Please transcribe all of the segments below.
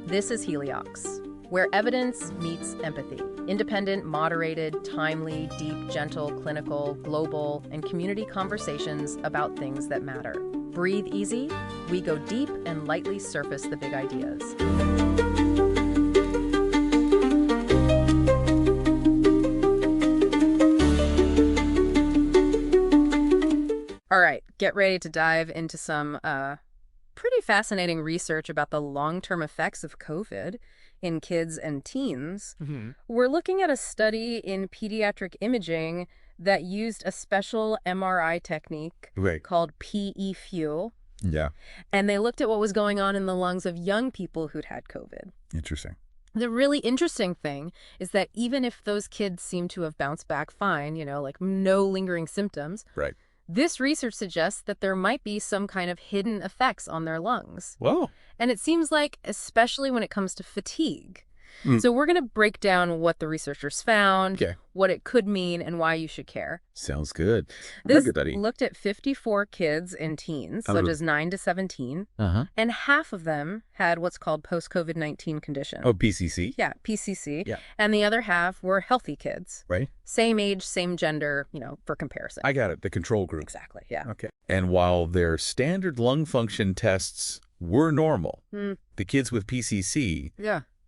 This is Heliox, where evidence meets empathy. Independent, moderated, timely, deep, gentle, clinical, global, and community conversations about things that matter. Breathe easy. We go deep and lightly surface the big ideas. All right, get ready to dive into some pretty fascinating research about the long-term effects of COVID in kids and teens. We're looking at a study in pediatric imaging that used a special MRI technique called PE-FUEL. Yeah. And they looked at what was going on in the lungs of young people who'd had COVID. Interesting. The really interesting thing is that even if those kids seem to have bounced back fine, like no lingering symptoms, Right. this research suggests that there might be some kind of hidden effects on their lungs. Whoa. And it seems like, especially when it comes to fatigue. So we're going to break down what the researchers found, what it could mean, and why you should care. Sounds good. This looked at 54 kids and teens, so just 9 to 17, and half of them had what's called post-COVID-19 condition. Oh, PCC? Yeah, PCC. Yeah. And the other half were healthy kids. Right. Same age, same gender, for comparison. I got it. The control group. Exactly, yeah. Okay. And while their standard lung function tests were normal, the kids with PCC,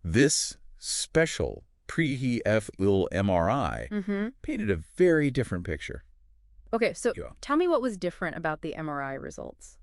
this special PE-FUEL MRI painted a very different picture. Okay, so tell me what was different about the MRI results.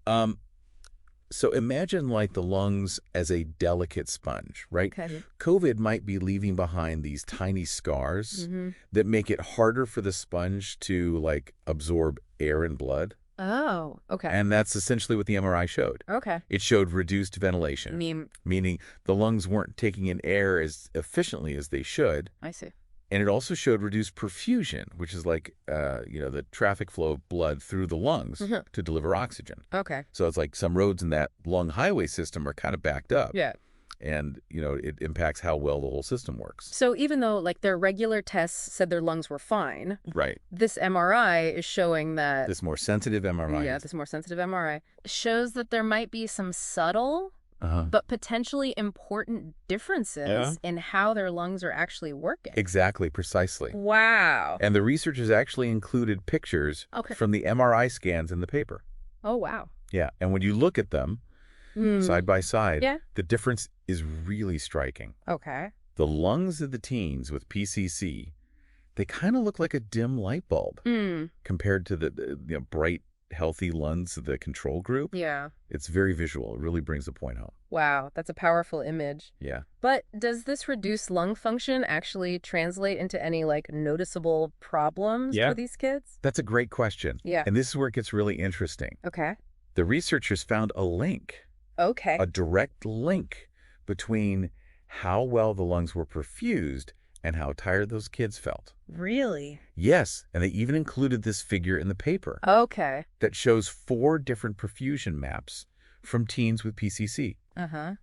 So imagine like the lungs as a delicate sponge, right? Okay. COVID might be leaving behind these tiny scars that make it harder for the sponge to like absorb air and blood. Oh, okay. And that's essentially what the MRI showed. Okay. It showed reduced ventilation, meaning the lungs weren't taking in air as efficiently as they should. I see. And it also showed reduced perfusion, which is like, the traffic flow of blood through the lungs to deliver oxygen. Okay. So it's like some roads in that lung highway system are kind of backed up. Yeah. And, it impacts how well the whole system works. So even though their regular tests said their lungs were fine, Right. this MRI is showing that... This more sensitive MRI. Yeah, this more sensitive MRI shows that there might be some subtle but potentially important differences in how their lungs are actually working. Exactly, precisely. Wow. And the researchers actually included pictures from the MRI scans in the paper. Oh, wow. Yeah, and when you look at them side by side, the difference is really striking. Okay. The lungs of the teens with PCC, they kind of look like a dim light bulb compared to the bright, healthy lungs of the control group. Yeah. It's very visual. It really brings the point home. Wow, that's a powerful image. Yeah. But does this reduced lung function actually translate into any noticeable problems for these kids? That's a great question. Yeah. And this is where it gets really interesting. Okay. The researchers found a link. Okay. A direct link between how well the lungs were perfused and how tired those kids felt. Really? Yes, and they even included this figure in the paper. Okay. That shows 4 different perfusion maps from teens with PCC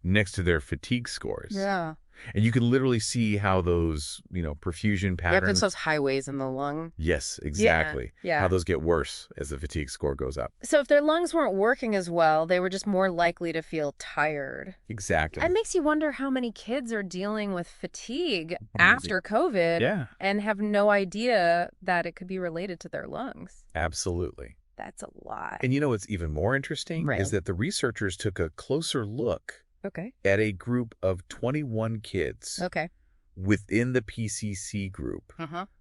next to their fatigue scores. Yeah. And you can literally see how those, perfusion patterns... Yeah, there's those highways in the lung. Yes, exactly. Yeah. How those get worse as the fatigue score goes up. So if their lungs weren't working as well, they were just more likely to feel tired. Exactly. It makes you wonder how many kids are dealing with fatigue after COVID and have no idea that it could be related to their lungs. Absolutely. That's a lot. And what's even more interesting is that the researchers took a closer look at a group of 21 kids within the PCC group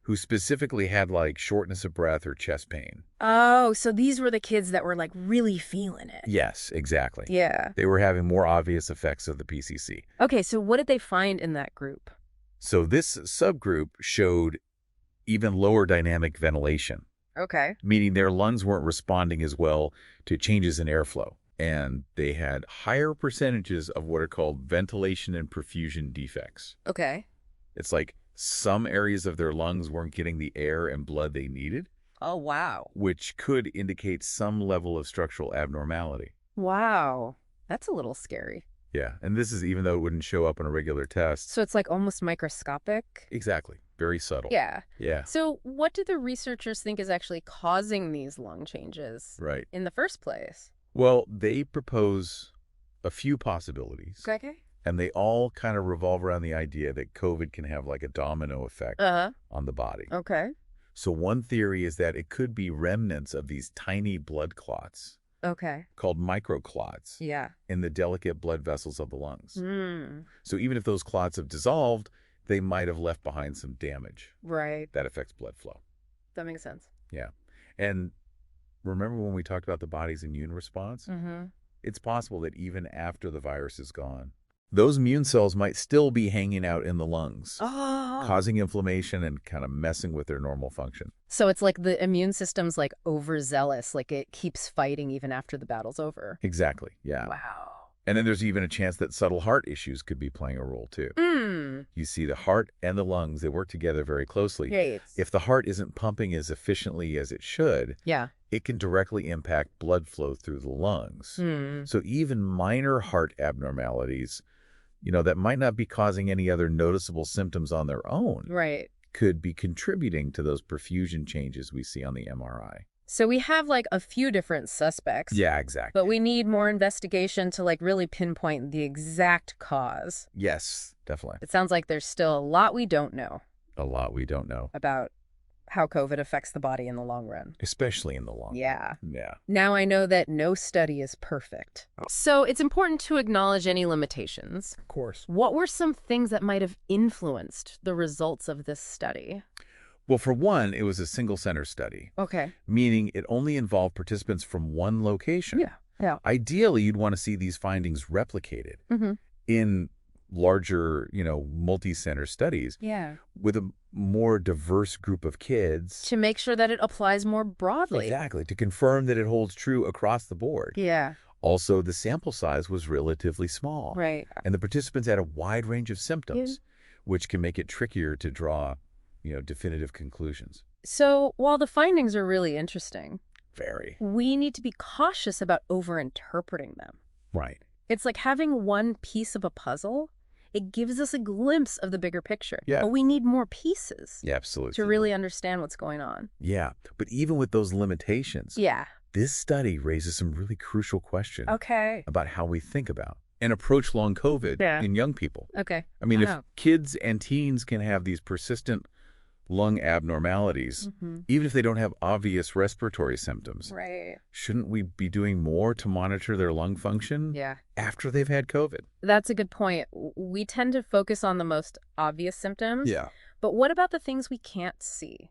who specifically had shortness of breath or chest pain. Oh, so these were the kids that were really feeling it. Yes, exactly. Yeah. They were having more obvious effects of the PCC. Okay, so what did they find in that group? So this subgroup showed even lower dynamic ventilation. Okay. Meaning their lungs weren't responding as well to changes in airflow. And they had higher percentages of what are called ventilation and perfusion defects. Okay. It's like some areas of their lungs weren't getting the air and blood they needed. Oh, wow. Which could indicate some level of structural abnormality. Wow. That's a little scary. Yeah. And this is even though it wouldn't show up on a regular test. So it's almost microscopic? Exactly. Very subtle. Yeah. Yeah. So what do the researchers think is actually causing these lung changes in the first place? Well, they propose a few possibilities. Okay. And they all kind of revolve around the idea that COVID can have like a domino effect on the body. Okay. So one theory is that it could be remnants of these tiny blood clots. Okay. Called microclots. Yeah. In the delicate blood vessels of the lungs. Mm. So even if those clots have dissolved, they might have left behind some damage. Right. That affects blood flow. That makes sense. Yeah. And remember when we talked about the body's immune response? Mm-hmm. It's possible that even after the virus is gone, those immune cells might still be hanging out in the lungs, causing inflammation and kind of messing with their normal function. So it's like the immune system's like overzealous, like it keeps fighting even after the battle's over. Exactly, yeah. Wow. And then there's even a chance that subtle heart issues could be playing a role too. You see, the heart and the lungs, they work together very closely. Right. If the heart isn't pumping as efficiently as it should, it can directly impact blood flow through the lungs. So even minor heart abnormalities, that might not be causing any other noticeable symptoms on their own, could be contributing to those perfusion changes we see on the MRI. So we have like a few different suspects. Yeah, exactly. But we need more investigation to like really pinpoint the exact cause. Yes, definitely. It sounds like there's still a lot we don't know. A lot we don't know. About how COVID affects the body in the long run. Especially in the long run. Yeah. Now I know that no study is perfect. So it's important to acknowledge any limitations. Of course. What were some things that might have influenced the results of this study? Well, for one, it was a single-center study. Okay. Meaning it only involved participants from one location. Yeah. Ideally, you'd want to see these findings replicated in larger, multi-center studies with a more diverse group of kids. To make sure that it applies more broadly. Exactly, to confirm that it holds true across the board. Yeah. Also, the sample size was relatively small. Right. And the participants had a wide range of symptoms, which can make it trickier to draw, definitive conclusions. So while the findings are really interesting, we need to be cautious about over-interpreting them. Right. It's like having one piece of a puzzle. It gives us a glimpse of the bigger picture. Yeah. But we need more pieces. Yeah, absolutely. To really understand what's going on. Yeah. But even with those limitations, this study raises some really crucial questions about how we think about and approach long COVID in young people. Okay. I mean, if kids and teens can have these persistent lung abnormalities, even if they don't have obvious respiratory symptoms, shouldn't we be doing more to monitor their lung function after they've had COVID? That's a good point. We tend to focus on the most obvious symptoms. Yeah. But what about the things we can't see?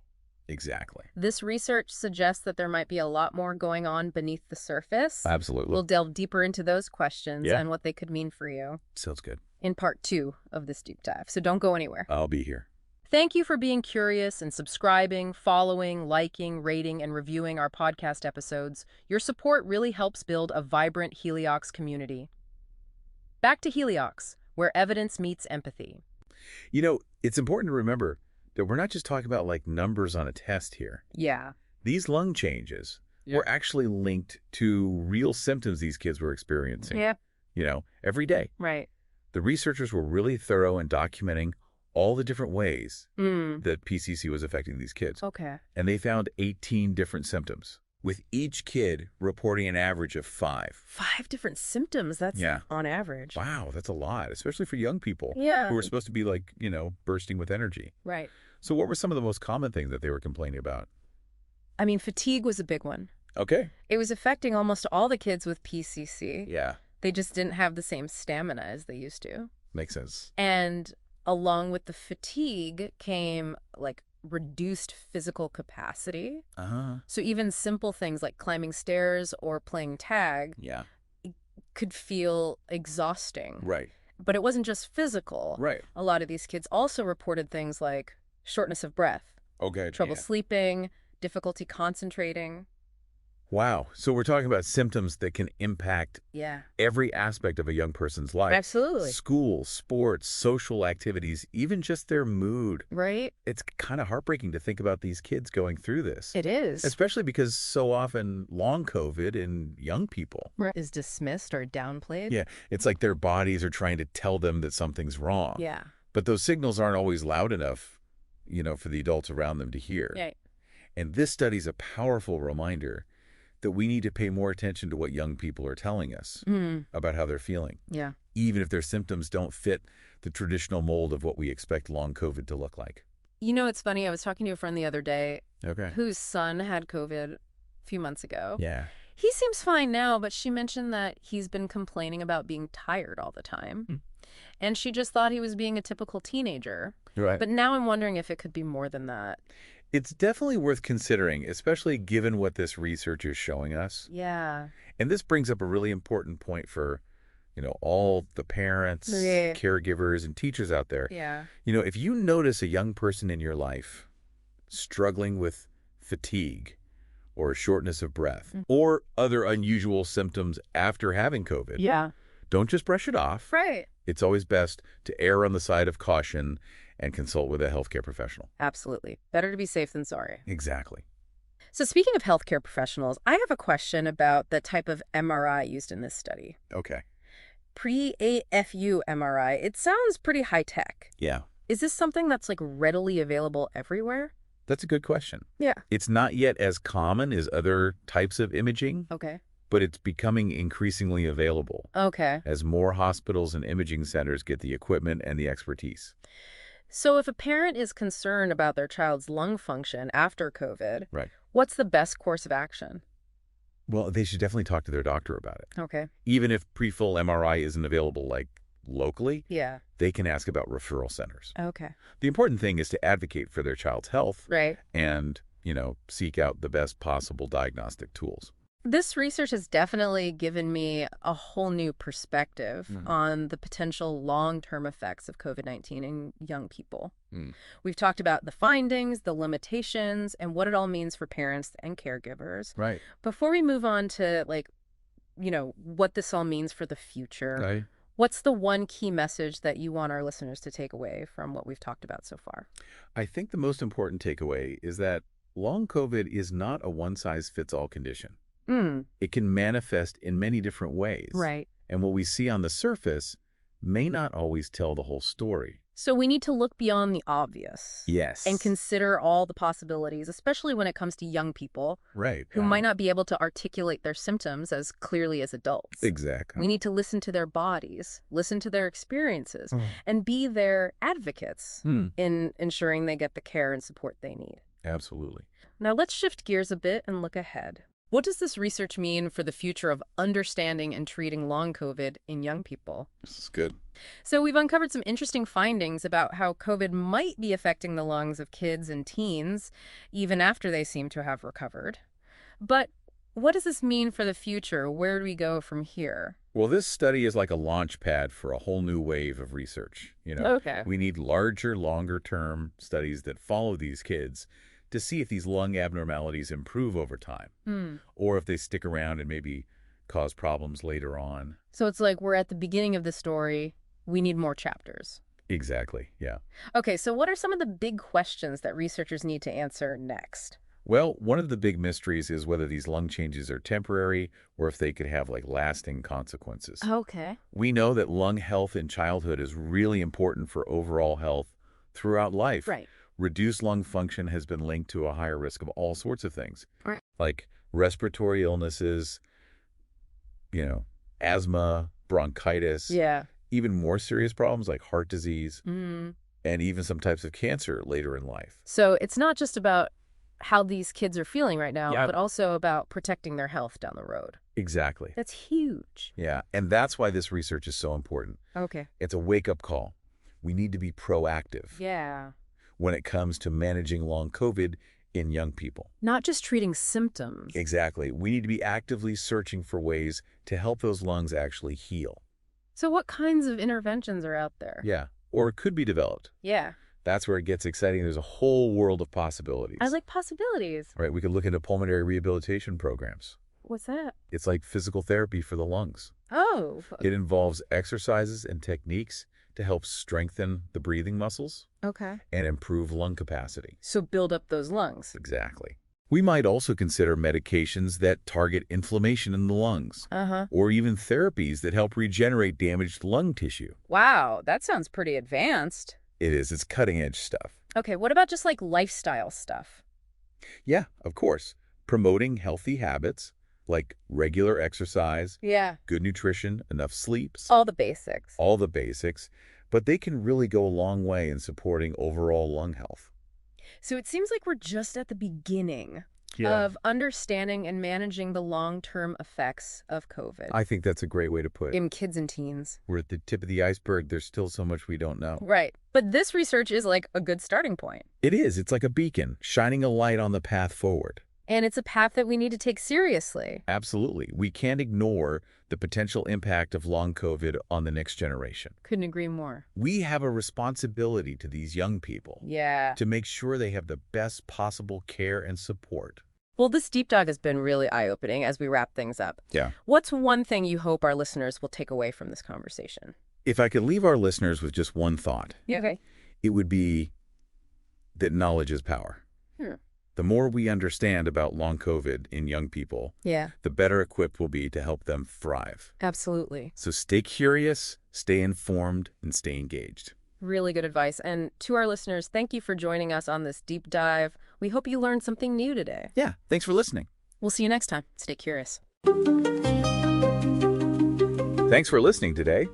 Exactly. This research suggests that there might be a lot more going on beneath the surface. Absolutely. We'll delve deeper into those questions and what they could mean for you. Sounds good. In part 2 of this deep dive. So don't go anywhere. I'll be here. Thank you for being curious and subscribing, following, liking, rating, and reviewing our podcast episodes. Your support really helps build a vibrant Heliox community. Back to Heliox, where evidence meets empathy. It's important to remember that we're not just talking about like numbers on a test here. Yeah. These lung changes were actually linked to real symptoms these kids were experiencing. Yeah. Every day. Right. The researchers were really thorough in documenting all the different ways that PCC was affecting these kids. Okay. And they found 18 different symptoms, with each kid reporting an average of 5. 5 different symptoms? That's on average. Wow, that's a lot, especially for young people who are supposed to be like, bursting with energy. Right. So what were some of the most common things that they were complaining about? I mean, fatigue was a big one. Okay. It was affecting almost all the kids with PCC. Yeah. They just didn't have the same stamina as they used to. Makes sense. And along with the fatigue came like reduced physical capacity. So even simple things like climbing stairs or playing tag could feel exhausting. Right. But it wasn't just physical. Right. A lot of these kids also reported things like shortness of breath, trouble sleeping, difficulty concentrating. Wow. So we're talking about symptoms that can impact every aspect of a young person's life. Absolutely. School, sports, social activities, even just their mood. Right. It's kind of heartbreaking to think about these kids going through this. It is. Especially because so often long COVID in young people is dismissed or downplayed. Yeah. It's like their bodies are trying to tell them that something's wrong. Yeah. But those signals aren't always loud enough, for the adults around them to hear. Right. And this study's a powerful reminder that we need to pay more attention to what young people are telling us about how they're feeling. Yeah. even if their symptoms don't fit the traditional mold of what we expect long COVID to look like. You know, it's funny. I was talking to a friend the other day Okay. whose son had COVID a few months ago. Yeah. He seems fine now, but she mentioned that he's been complaining about being tired all the time. And she just thought he was being a typical teenager. Right. But now I'm wondering if it could be more than that. It's definitely worth considering, especially given what this research is showing us. Yeah. And this brings up a really important point for, all the parents, caregivers, and teachers out there. Yeah. If you notice a young person in your life struggling with fatigue or shortness of breath or other unusual symptoms after having COVID, don't just brush it off. Right. It's always best to err on the side of caution and consult with a healthcare professional. Absolutely. Better to be safe than sorry. Exactly. So speaking of healthcare professionals, I have a question about the type of MRI used in this study. Okay. Pre-AFU MRI. It sounds pretty high-tech. Yeah. Is this something that's readily available everywhere? That's a good question. Yeah. It's not yet as common as other types of imaging. Okay. But it's becoming increasingly available. Okay. As more hospitals and imaging centers get the equipment and the expertise. So if a parent is concerned about their child's lung function after COVID, right, what's the best course of action? Well, they should definitely talk to their doctor about it. Okay. Even if pre-full MRI isn't available, locally, yeah, they can ask about referral centers. Okay. The important thing is to advocate for their child's health. Right. And, seek out the best possible diagnostic tools. This research has definitely given me a whole new perspective on the potential long-term effects of COVID-19 in young people. We've talked about the findings, the limitations, and what it all means for parents and caregivers. Right. Before we move on to, what this all means for the future, right, what's the one key message that you want our listeners to take away from what we've talked about so far? I think the most important takeaway is that long COVID is not a one-size-fits-all condition. It can manifest in many different ways. Right. And what we see on the surface may not always tell the whole story. So we need to look beyond the obvious. Yes. And consider all the possibilities, especially when it comes to young people. Right. Who might not be able to articulate their symptoms as clearly as adults. Exactly. We need to listen to their bodies, listen to their experiences, and be their advocates in ensuring they get the care and support they need. Absolutely. Now let's shift gears a bit and look ahead. What does this research mean for the future of understanding and treating long COVID in young people? This is good. So we've uncovered some interesting findings about how COVID might be affecting the lungs of kids and teens, even after they seem to have recovered. But what does this mean for the future? Where do we go from here? Well, this study is like a launch pad for a whole new wave of research. Okay. We need larger, longer-term studies that follow these kids to see if these lung abnormalities improve over time, or if they stick around and maybe cause problems later on. So it's like we're at the beginning of the story. We need more chapters. Exactly, yeah. Okay, so what are some of the big questions that researchers need to answer next? Well, one of the big mysteries is whether these lung changes are temporary or if they could have lasting consequences. Okay. We know that lung health in childhood is really important for overall health throughout life. Right. Reduced lung function has been linked to a higher risk of all sorts of things, right, like respiratory illnesses, asthma, bronchitis, even more serious problems like heart disease, and even some types of cancer later in life. So it's not just about how these kids are feeling right now, but also about protecting their health down the road. Exactly. That's huge. Yeah, and that's why this research is so important. Okay. It's a wake-up call. We need to be proactive. Yeah. When it comes to managing long COVID in young people. Not just treating symptoms. Exactly. We need to be actively searching for ways to help those lungs actually heal. So what kinds of interventions are out there? Yeah, or could be developed. Yeah. That's where it gets exciting. There's a whole world of possibilities. I like possibilities. Right, we could look into pulmonary rehabilitation programs. What's that? It's like physical therapy for the lungs. Oh. It involves exercises and techniques to help strengthen the breathing muscles. Okay. And improve lung capacity. So build up those lungs. Exactly. We might also consider medications that target inflammation in the lungs. Or even therapies that help regenerate damaged lung tissue. Wow, that sounds pretty advanced. It is. It's cutting-edge stuff. Okay, what about just lifestyle stuff? Yeah, of course. Promoting healthy habits, like regular exercise, Yeah. good nutrition, enough sleeps. All the basics. All the basics. But they can really go a long way in supporting overall lung health. So it seems like we're just at the beginning of understanding and managing the long-term effects of COVID. I think that's a great way to put it. In kids and teens. We're at the tip of the iceberg. There's still so much we don't know. Right. But this research is like a good starting point. It is. It's like a beacon, shining a light on the path forward. And it's a path that we need to take seriously. Absolutely. We can't ignore the potential impact of long COVID on the next generation. Couldn't agree more. We have a responsibility to these young people. Yeah. To make sure they have the best possible care and support. Well, this deep dive has been really eye-opening as we wrap things up. Yeah. What's one thing you hope our listeners will take away from this conversation? If I could leave our listeners with just one thought, it would be that knowledge is power. The more we understand about long COVID in young people, the better equipped we'll be to help them thrive. Absolutely. So stay curious, stay informed, and stay engaged. Really good advice. And to our listeners, thank you for joining us on this deep dive. We hope you learned something new today. Yeah, thanks for listening. We'll see you next time. Stay curious. Thanks for listening today.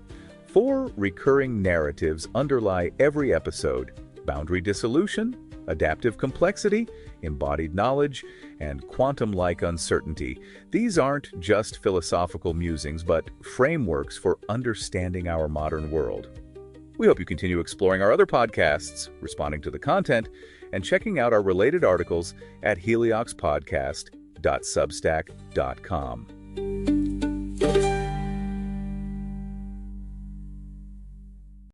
4 recurring narratives underlie every episode: boundary dissolution, adaptive complexity, embodied knowledge, and quantum-like uncertainty. These aren't just philosophical musings, but frameworks for understanding our modern world. We hope you continue exploring our other podcasts, responding to the content, and checking out our related articles at helioxpodcast.substack.com.